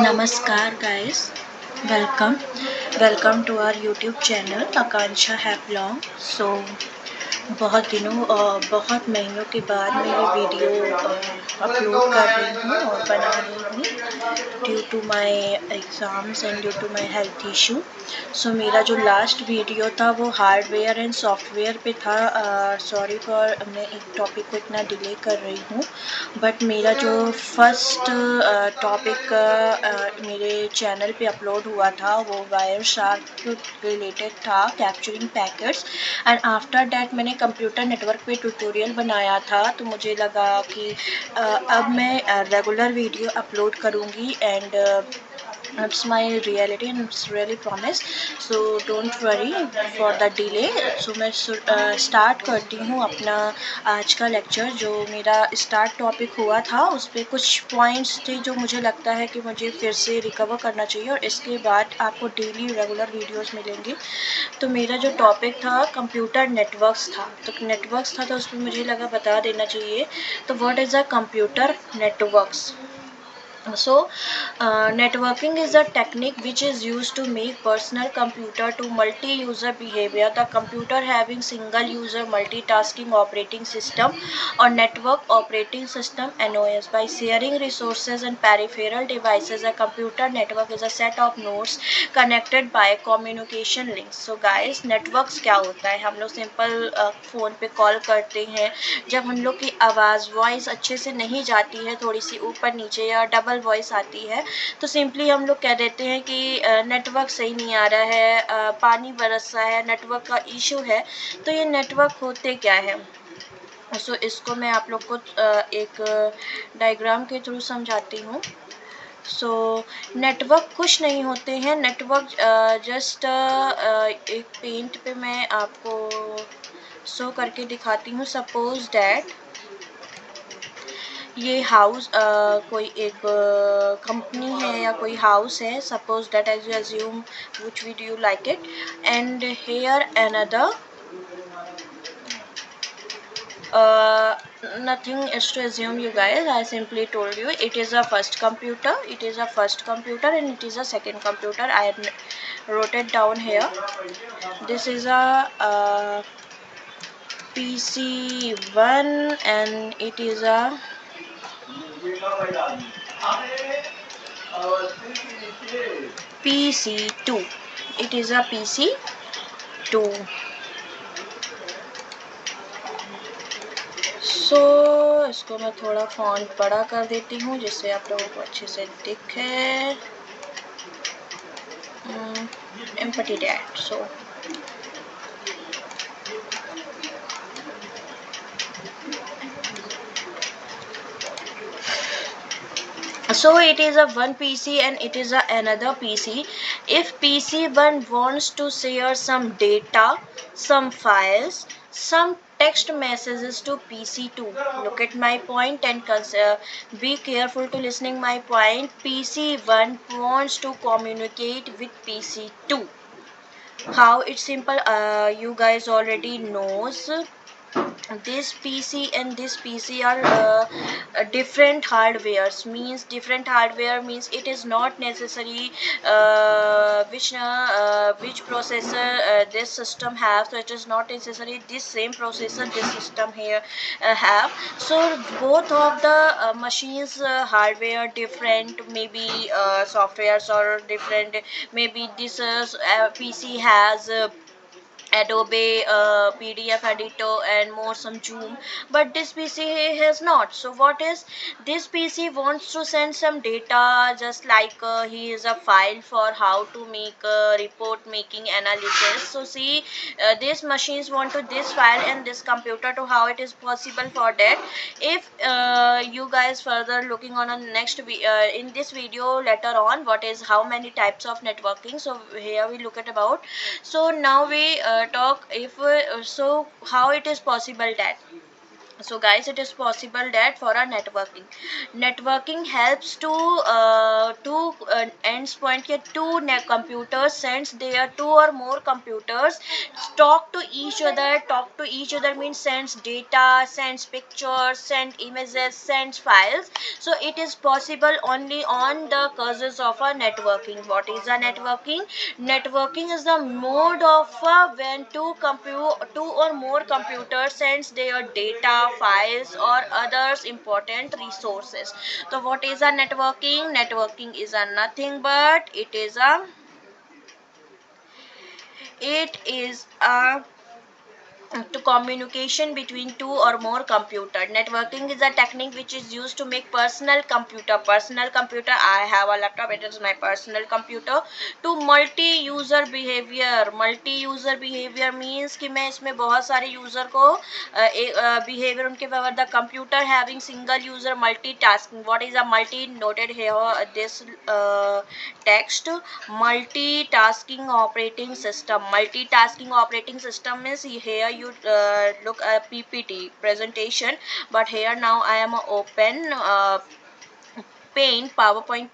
Namaskar guys, welcome to our YouTube channel Akansha Haplong. बहुत महीनों के बाद मैं ये वीडियो अपलोड कर रही हूँ और बना रही हूँ due to my exams and due to my health issue. So मेरा जो लास्ट वीडियो था वो हार्डवेयर एंड सॉफ्टवेयर पे था। सॉरी फॉर मैं एक टॉपिक को इतना डिले कर रही हूँ, बट मेरा जो फर्स्ट टॉपिक मेरे चैनल पे अपलोड हुआ था वो वायर शार्क रिलेटेड था, capturing packets. And after that मैंने कंप्यूटर नेटवर्क पे ट्यूटोरियल बनाया था, तो मुझे लगा कि अब मैं रेगुलर वीडियो अपलोड करूँगी and it's my reality and it's really promise, so don't worry for the delay. so मैं स्टार्ट करती हूँ अपना आज का लेक्चर। जो मेरा स्टार्ट टॉपिक हुआ था उस पर कुछ पॉइंट्स थे जो मुझे लगता है कि मुझे फिर से रिकवर करना चाहिए और इसके बाद आपको डेली रेगुलर वीडियोस मिलेंगी। तो मेरा जो टॉपिक था कंप्यूटर नेटवर्क्स था, तो उस पर मुझे लगा बता देना चाहिए। तो what is a computer networks? Networking is a technique which is used to make personal computer to multi-user behavior. The computer having single-user multitasking operating system or network operating system (NOS). By sharing resources and peripheral devices, a computer network is a set of nodes connected by communication links. So guys, networks क्या होता है? हम लोग simple phone पे call करते हैं, जब हम लोग की आवाज़ वॉइस अच्छे से नहीं जाती है, थोड़ी सी ऊपर नीचे या डबल वॉइस आती है, तो सिंपली हम लोग कह देते हैं कि नेटवर्क सही नहीं आ रहा है, पानी बरस रहा है, नेटवर्क का इशू है। तो ये नेटवर्क होते क्या है? इसको मैं आप लोग को एक डायग्राम के थ्रू समझाती हूँ। नेटवर्क कुछ नहीं होते हैं। नेटवर्क जस्ट एक पेंट पे मैं आपको शो करके दिखाती हूँ। सपोज डैट ये हाउस कोई एक कंपनी है या कोई हाउस है। Suppose that as you assume which we'd you like it, and here another nothing is to assume you guys. I simply told you it is a first computer, and it is a second computer. I wrote it down here. This is a PC1 and it is a PC2. It is a PC2. इसको मैं थोड़ा font बड़ा कर देती हूँ जिससे आप लोगों को अच्छे से दिखे। empty that. So it is a one PC and it is a another PC. If PC1 wants to share some data, some files, some text messages to PC2, look at my point and be careful to listening my point. PC1 wants to communicate with PC2. How it's simple, you guys already knows. This PC and this PC are different hardwares. Different hardware means it is not necessary which processor this system have. So it is not necessary this same processor this system here have. So both of the machines hardware different, maybe softwares are different. Maybe this PC has Adobe PDF editor and more some Zoom, but this PC has not. So what is this PC wants to send some data, just like he is a file for how to make report making analysis. So see, these machines want to this file and this computer to how it is possible for that. If you guys further looking on a next in this video later on, what is how many types of networking. So here we look at about. So now we talk if so how it is possible that So guys, it is possible that for a networking helps to ends point ke computers sends their two or more computers talk to each other means sends data, sends pictures, send images, sends files. So it is possible only on the causes of a networking. What is a networking? Networking is the mode of when two or more computers sends their data, files or others important resources. So what is a networking? Networking is a nothing but it is a to communication between two or more computer. Networking is a technique which is used to make personal computer, I have a laptop, it is my personal computer, to multi user behavior means कि मैं इसमें बहुत सारे user को behavior उनके for the computer having single user multitasking. What is a multi? Noted here this text. Multitasking operating system is here you look at PPT presentation, but here now I am open PowerPoint,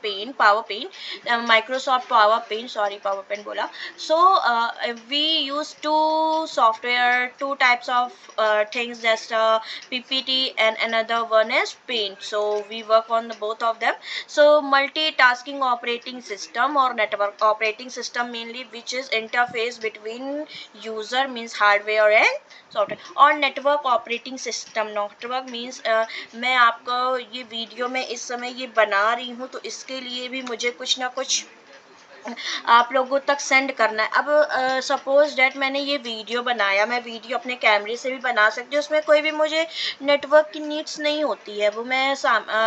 Microsoft PowerPoint, sorry PowerPoint बोला. So we use two types of things, just PPT and another one is Paint. So we work on both of them. So multitasking operating system or network operating system mainly which is interface between user means hardware and software. और network operating system, network means मैं आपको ये video में इस समय ये बना रही हूँ तो इसके लिए भी मुझे कुछ ना कुछ आप लोगों तक सेंड करना है. अब सपोज डेट मैंने ये वीडियो बनाया, मैं वीडियो अपने कैमरे से भी बना सकती हूँ, उसमें कोई भी मुझे नेटवर्क की नीड्स नहीं होती है. वो मैं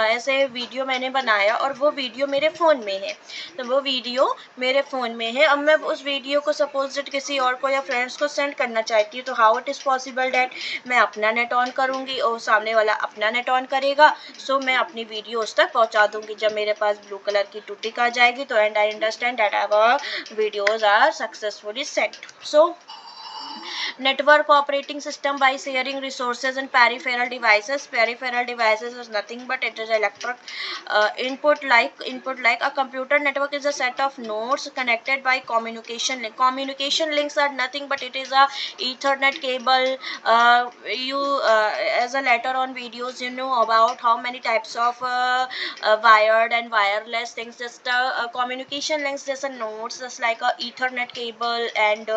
ऐसे वीडियो मैंने बनाया और वो वीडियो मेरे फ़ोन में है, तो वो वीडियो मेरे फ़ोन में है. अब मैं उस वीडियो को सपोज डेट किसी और को या फ्रेंड्स को सेंड करना चाहती हूँ, तो how it is possible that मैं अपना नेट ऑन करूँगी और सामने वाला अपना नेट ऑन करेगा. सो मैं अपनी वीडियो उस तक पहुँचा दूँगी. जब मेरे पास ब्लू कलर की टिक आ जाएगी तो and I understand that our videos are successfully sent. So network operating system by sharing resources and peripheral devices. Peripheral devices is nothing but it is electric input like a computer network is a set of nodes connected by communication link. Communication links are nothing but it is a ethernet cable. You as a later on videos you know about how many types of wired and wireless things. Just communication links, just a nodes, just like a ethernet cable and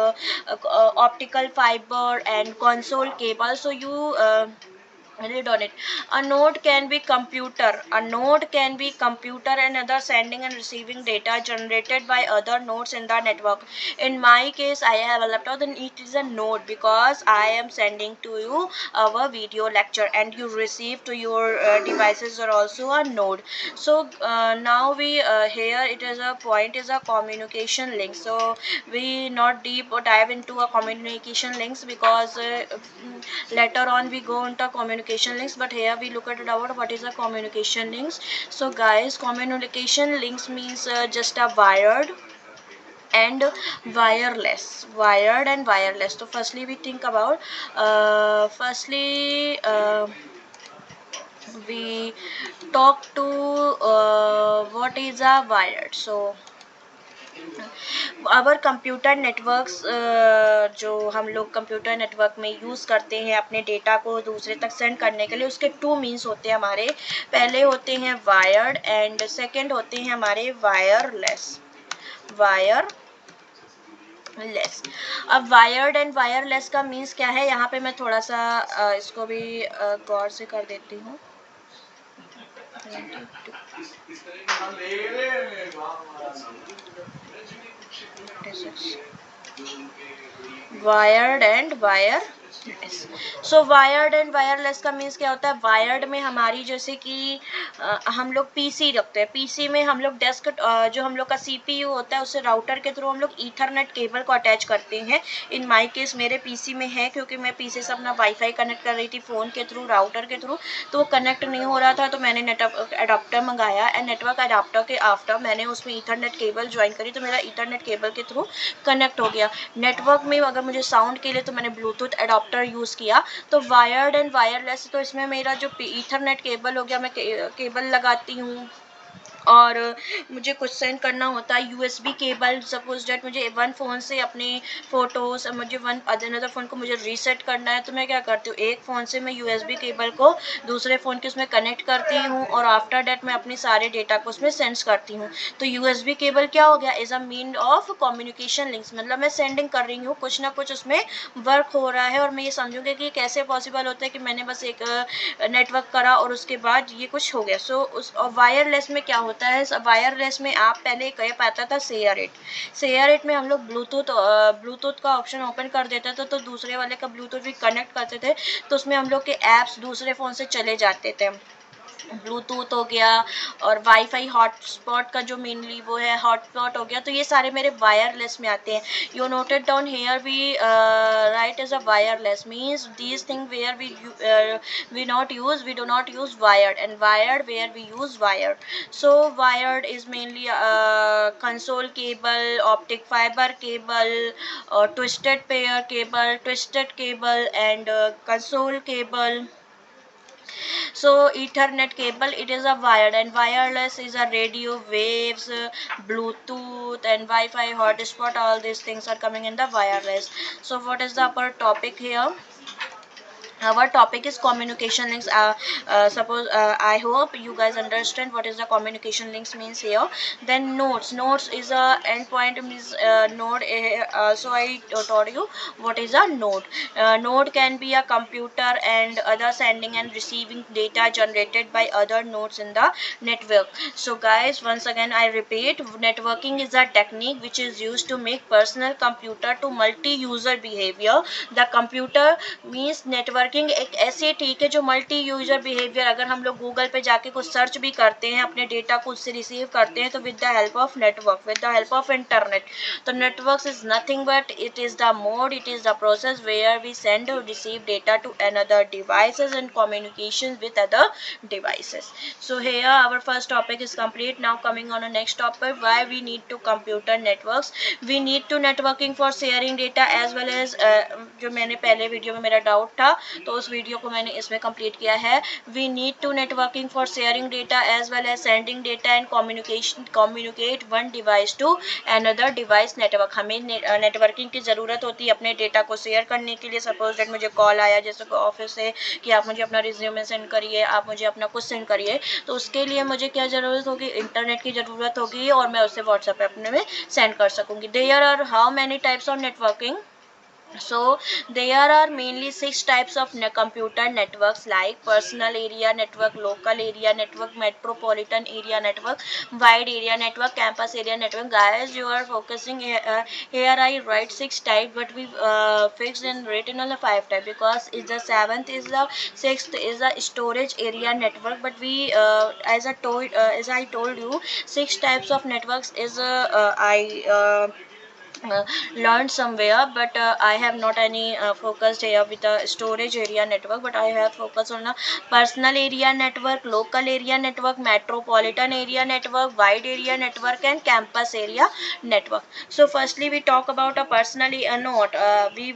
optical fiber and console cable. So you read on it. A node can be computer. A node can be computer and other sending and receiving data generated by other nodes in the network. In my case, I have a laptop, then it is a node because I am sending to you our video lecture and you receive to your devices are also a node. So now we here it is a point is a communication link. So we not deep or dive into a communication links because later on we go into communication links, but here we look at it about what is a communication links. So guys, communication links means just a wired and wireless. So firstly we think about we talk to what is a wired. So our computer networks जो हम लोग computer network में use करते हैं अपने data को दूसरे तक सेंड करने के लिए, उसके टू मीन्स होते हैं हमारे. पहले होते हैं वायर्ड एंड सेकंड होते हैं हमारे वायरलेस. अब वायर्ड एंड वायरलेस का मीन्स क्या है, यहाँ पे मैं थोड़ा सा इसको भी गौर से कर देती हूँ. Wired and wireless. So wired and wireless का मीन्स क्या होता है. वायर्ड में हमारी जैसे कि हम लोग पीसी रखते हैं, पीसी में हम लोग डेस्क जो हम लोग का सीपीयू होता है उसे राउटर के थ्रू हम लोग ईथरनेट केबल को अटैच करते हैं. इन माय केस मेरे पीसी में है क्योंकि मैं पीसी से अपना वाईफाई कनेक्ट कर रही थी फ़ोन के थ्रू राउटर के थ्रू, तो वो कनेक्ट नहीं हो रहा था तो मैंने नेटवर्क अडाप्टर मंगाया एंड नेटवर्क अडाप्टर के आफ्टर मैंने उसमें ईथरनेट केबल ज्वाइन करी तो मेरा ईथरनेट केबल के थ्रू कनेक्ट हो गया. नेटवर्क में अगर मुझे साउंड के लिए तो मैंने ब्लूटूथ अडाप्टर अडाप्टर यूज़ किया। तो वायर्ड एंड वायरलेस, तो इसमें मेरा जो ईथरनेट केबल हो गया, मैं केबल लगाती हूँ और मुझे कुछ सेंड करना होता है यूएसबी केबल। सपोज डेट मुझे वन फ़ोन से अपनी फ़ोटोज़, मुझे वन अदर फ़ोन को मुझे रीसेट करना है, तो मैं क्या करती हूँ, एक फ़ोन से मैं यूएसबी केबल को दूसरे फ़ोन के उसमें कनेक्ट करती हूँ और आफ्टर डेट मैं अपनी सारे डेटा को उसमें सेंड्स करती हूँ। तो यूएसबी केबल क्या हो गया, is a mean of communication links, मतलब मैं सेंडिंग कर रही हूँ, कुछ ना कुछ उसमें वर्क हो रहा है और मैं ये समझूंगी कि कैसे पॉसिबल होता है कि मैंने बस एक नेटवर्क करा और उसके बाद ये कुछ हो गया। सो उस वायरलेस में क्या होता है, वायरलेस में आप पहले कह पाता था शेयर इट में हम लोग ब्लूटूथ का ऑप्शन ओपन कर देते थे तो दूसरे वाले का ब्लूटूथ भी कनेक्ट करते थे, तो उसमें हम लोग के ऐप्स दूसरे फ़ोन से चले जाते थे। ब्लूटूथ हो गया और वाईफाई हॉटस्पॉट का जो मेनली वो है हॉटस्पॉट हो गया, तो ये सारे मेरे वायरलेस में आते हैं। You noted down here we write as a wireless means these thing where we do not use wired and wired where we use wired. So wired is mainly console cable, optic fibre cable, twisted cable and console cable. So Ethernet cable, it is a wired, and wireless is a radio waves, Bluetooth and Wi-Fi hotspot. All these things are coming in the wireless. So what is the upper topic here? Our topic is communication links. Suppose I hope you guys understand what is the communication links means here. Then nodes is a endpoint means node. So I told you what is a node. Node can be a computer and other sending and receiving data generated by other nodes in the network. So guys, once again I repeat, networking is a technique which is used to make personal computer to multi-user behavior. The computer means networking एक ऐसी ठीक है जो multi user behaviour, अगर हम लोग Google पे जाके कुछ सर्च भी करते हैं, अपने डेटा को उससे रिसीव करते हैं, तो with the help of network, with the help of internet. तो network is nothing but it is the mode, it is the process where we send और receive data to another devices and communication with other devices. So here our first topic is complete. Now coming on a next topic, why we need to computer networks. We need to networking for sharing data as well as जो मैंने पहले video में मेरा doubt था तो उस video को मैंने इसमें कंप्लीट किया है। We need to networking for sharing data as well as sending data and communicate one device to another device network. हमें नेटवर्किंग की ज़रूरत होती है अपने डेटा को शेयर करने के लिए। सपोज दैट मुझे कॉल आया जैसे ऑफिस से कि आप मुझे अपना रिज्यूमे सेंड करिए, आप मुझे अपना कुछ सेंड करिए, तो उसके लिए मुझे क्या ज़रूरत होगी, इंटरनेट की ज़रूरत होगी और मैं उससे व्हाट्सएप पे अपने में सेंड कर सकूँगी। There are how many types of networking. So there are mainly 6 types of computer networks like personal area network, local area network, metropolitan area network, wide area network, campus area network. Guys, you are focusing here I write 6 types but we fixed and written on the 5 type because is the 7th is the 6th is the storage area network, but we as I told you 6 types of networks is learned somewhere, but I have not any focused here with the storage area network, but I have focused on a personal area network, local area network, metropolitan area network, wide area network and campus area network. So firstly we talk about a personally note, we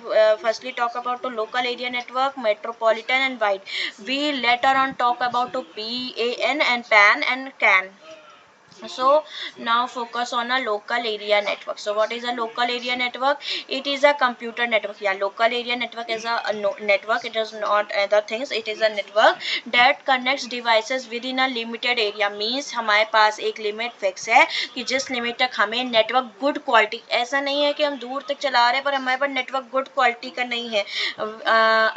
firstly talk about the local area network, metropolitan and wide. We later on talk about to PAN and PAN and CAN. So now focus on a local area network. So what is a local area network? It is a computer network. Yeah, local area network is a network. It is not other things. It is a network that connects devices within a limited area. Means हमारे पास एक limit fix है कि जिस limit तक हमें network good quality, ऐसा नहीं है कि हम दूर तक चला रहे हैं पर हमारे पास नेटवर्क गुड क्वालिटी का नहीं है.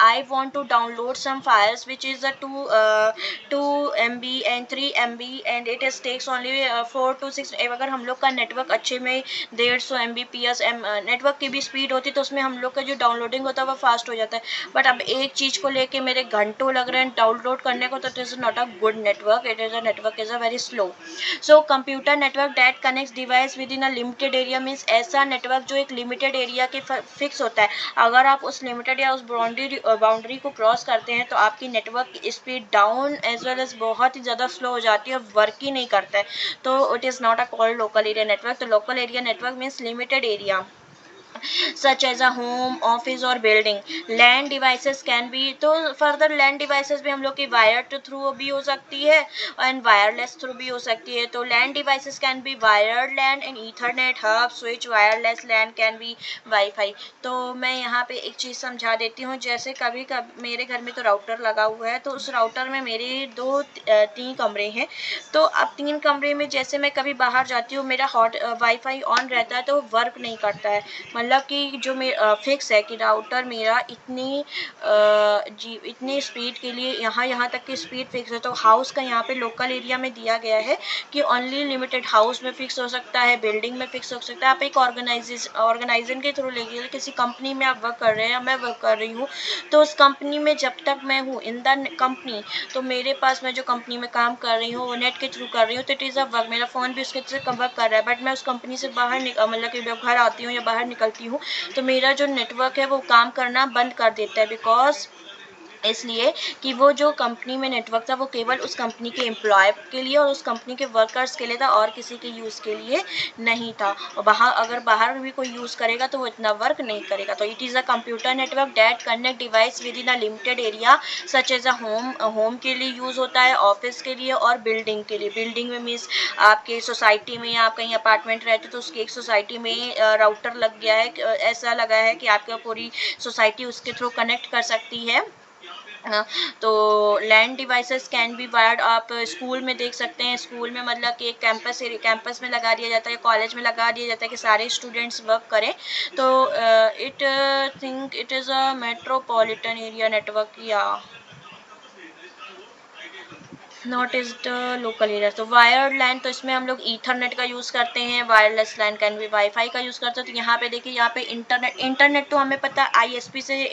I want to download some files which is a 2 MB and 3 MB and it is takes only 4 to 6. अगर हम लोग का नेटवर्क अच्छे में 150 MBPS नेटवर्क की भी स्पीड होती तो उसमें हम लोग का जो डाउनलोडिंग होता है वो फास्ट हो जाता है. बट अब एक चीज़ को लेके मेरे घंटों लग रहे हैं डाउनलोड करने को, तो it is not a good network. It is a network is a very slow. So computer network that connects device within a limited area means ऐसा नेटवर्क जो एक लिमिटेड एरिया के फिक्स होता है. अगर आप उस लिमिटेड या उस बाउंड्री को क्रॉस करते हैं तो आपकी नेटवर्क की speed down as well as बहुत ही ज़्यादा स्लो हो जाती है और वर्क ही नहीं करता है. तो it is not a called local area network. तो local area network means limited area. such as a home, office or building. Land devices can be, तो फर्दर लैंड डिवाइसेस भी हम लोग की वायर्ड थ्रू भी हो सकती है एंड वायरलेस थ्रू भी हो सकती है. तो land devices can be wired land and Ethernet hub switch. Wireless land can be wifi. तो मैं यहाँ पे एक चीज़ समझा देती हूँ. जैसे कभी कभी मेरे घर में तो राउटर लगा हुआ है, तो उस राउटर में मेरे तीन कमरे हैं. तो अब तीन कमरे में जैसे मैं कभी बाहर जाती हूँ, मेरा हॉट वाईफाई ऑन रहता है तो वर्क नहीं करता है. मतलब कि जो फिक्स है कि राउटर मेरा इतनी स्पीड के लिए यहाँ यहाँ तक की स्पीड फिक्स है. तो हाउस का यहाँ पे लोकल एरिया में दिया गया है कि ओनली लिमिटेड हाउस में फिक्स हो सकता है, बिल्डिंग में फिक्स हो सकता है. आप एक ऑर्गेनाइजेशन के थ्रू लेके किसी कंपनी में आप वर्क कर रहे हैं या मैं वर्क कर रही हूँ, तो उस कंपनी में जब तक मैं हूँ इन द कंपनी, तो मेरे पास मैं जो कंपनी में काम कर रही हूँ वो नेट के थ्रू कर रही हूँ, तो इट इज़ अ वर्क. मेरा फ़ोन भी उसके थ्रू वर्क कर रहा है. बट मैं उस कंपनी से बाहर मतलब कि जब घर आती हूँ या बाहर निकलती हूँ, तो मेरा जो नेटवर्क है वो काम करना बंद कर देता है. बिकॉज इसलिए कि वो जो कंपनी में नेटवर्क था वो केवल उस कंपनी के एम्प्लॉय के लिए और उस कंपनी के वर्कर्स के लिए था और किसी के यूज़ के लिए नहीं था. और अगर बाहर भी कोई यूज़ करेगा तो वो इतना वर्क नहीं करेगा. तो it is a computer network that connect device within a limited area such as a home के लिए यूज़ होता है, ऑफिस के लिए और बिल्डिंग के लिए. बिल्डिंग में मीन्स आपके सोसाइटी में या आप कहीं अपार्टमेंट रहते हो तो उसकी एक सोसाइटी में राउटर लग गया है, ऐसा लगा है कि आपका पूरी सोसाइटी उसके थ्रू कनेक्ट कर सकती है. हाँ, तो land devices can be wired. आप स्कूल में देख सकते हैं, स्कूल में मतलब कि एक कैंपस में लगा दिया जाता है, कॉलेज में लगा दिया जाता है कि सारे स्टूडेंट्स वर्क करें. तो it think it is a metropolitan area network या not is the local area. तो वायर्ड लैन, तो इसमें हम लोग ईथरनेट का यूज़ करते हैं. वायरलेस लैन कैन भी वाईफाई का यूज़ करते हैं. तो यहाँ पे देखिए, यहाँ पे इंटरनेट तो हमें पता है आईएसपी से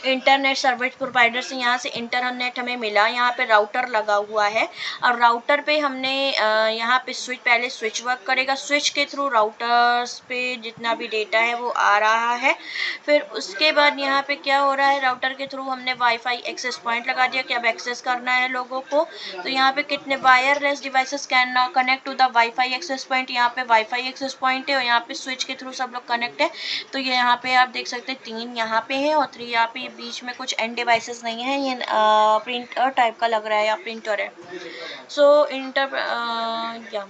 इंटरनेट सर्विस प्रोवाइडर से यहाँ से इंटरनेट हमें मिला. यहाँ पे राउटर लगा हुआ है और राउटर पे हमने यहाँ पे पहले स्विच वर्क करेगा. स्विच के थ्रू राउटर्स पे जितना भी डेटा है वो आ रहा है. फिर उसके बाद यहाँ पे क्या हो रहा है, राउटर के थ्रू हमने वाईफाई एक्सेस पॉइंट लगा दिया कि अब एक्सेस करना है लोगों को. तो यहाँ पे कितने wireless devices can connect to the WiFi access point. यहाँ पे वाईफाई एक्सेस पॉइंट है और यहाँ पे स्विच के थ्रू सब लोग कनेक्ट है. तो ये यहाँ पे आप देख सकते हैं 3 यहाँ पे है और 3 यहाँ पे. बीच में कुछ एंड डिवाइसेस नहीं है, ये प्रिंटर टाइप का लग रहा है या प्रिंटर है. सो या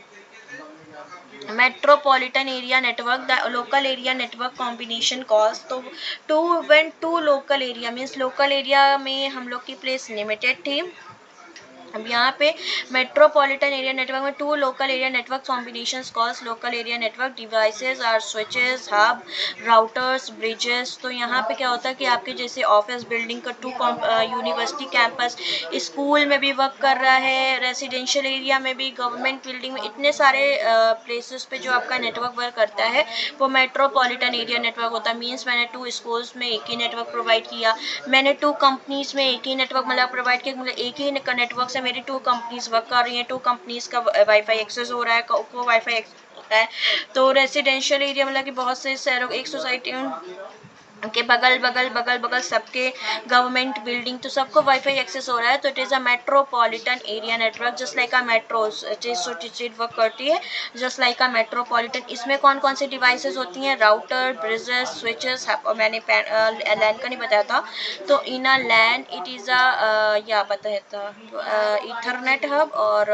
metropolitan area network, the local area network combination calls. तो two local area means local area में हम लोग की प्लेस लिमिटेड थी. अब यहाँ पे मेट्रोपॉलिटन एरिया नेटवर्क में two local area network combinations calls local area network devices are switches hub routers bridges. तो यहाँ पे क्या होता है कि आपके जैसे ऑफिस बिल्डिंग का यूनिवर्सिटी कैंपस, स्कूल में भी वर्क कर रहा है, रेसिडेंशियल एरिया में भी, गवर्नमेंट बिल्डिंग में, इतने सारे प्लेसेस पे जो आपका नेटवर्क वर्क करता है वो मेट्रोपॉलिटन एरिया नेटवर्क होता है. मीन्स मैंने 2 स्कूल्स में एक ही नेटवर्क प्रोवाइड किया, मैंने 2 कंपनीज में एक ही नेटवर्क मतलब प्रोवाइड किया, मतलब एक ही नेटवर्क से मेरी 2 कंपनीज वर्क कर रही हैं, 2 कंपनीज का वाईफाई एक्सेस हो रहा है, को वाईफाई होता है. तो रेसिडेंशियल एरिया मतलब कि बहुत से शहरों एक सोसाइटी के बगल सबके गवर्नमेंट बिल्डिंग, तो सबको वाईफाई एक्सेस हो रहा है. तो it is a metropolitan area network just like a metro work करती है जस्ट लाइक अ मेट्रोपॉलिटन. इसमें कौन कौन सी डिवाइसेस होती हैं, राउटर ब्रिजेस स्विचेस. और मैंने लैन का नहीं बताया था. तो इन अ लैन इट इज़ अ या बताया था इथरनेट हब और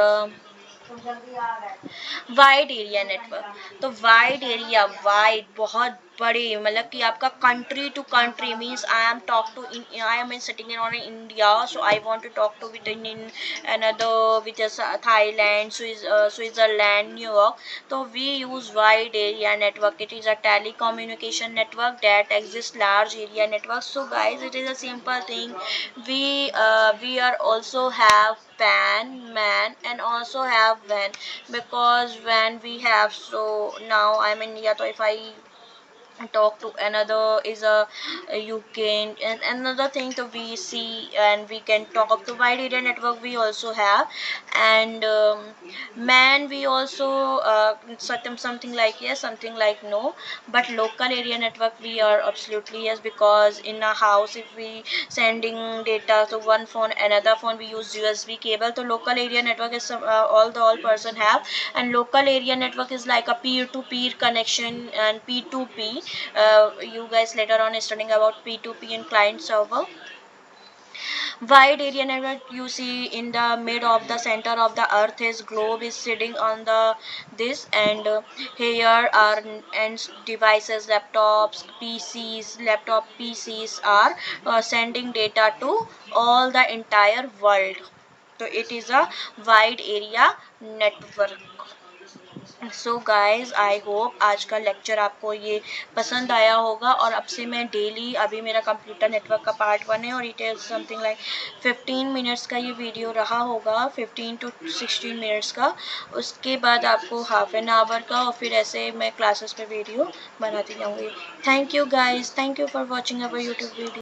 वाइड एरिया नेटवर्क. तो वाइड एरिया, वाइड बहुत बड़े, मतलब कि आपका country to country means I am in sitting in on India, so I want to talk to with in another with Thailand, Switzerland, New York. तो we use wide area network. It is a telecommunication network that exists large area network. So guys, it is a simple thing. We are also have pan man and also have van, because when we have, so now I'm in India, so if I talk to another is a you can, and another thing to we see and we can talk to wide area network we also have. And man, we also something like yes, something like no. But local area network we are absolutely yes, because in a house if we sending data to one phone another phone we use USB cable. So local area network is all person have. And local area network is like a peer to peer connection and P2P. You guys later on is studying about P2P and client server. Wide area network you see in the mid of the center of the earth is globe is sitting on the this. And here are and devices, laptops, PCs are sending data to all the entire world. So it is a wide area network. So guys I hope आज का lecture आपको ये पसंद आया होगा। और अब से मैं डेली, अभी मेरा कंप्यूटर नेटवर्क का पार्ट 1 है और it is something like 15 minutes का ये वीडियो रहा होगा, 15 to 16 मिनट्स का। उसके बाद आपको हाफ एन आवर का और फिर ऐसे मैं क्लासेस पे वीडियो बनाती जाऊँगी। Thank you guys, thank you for watching our YouTube video.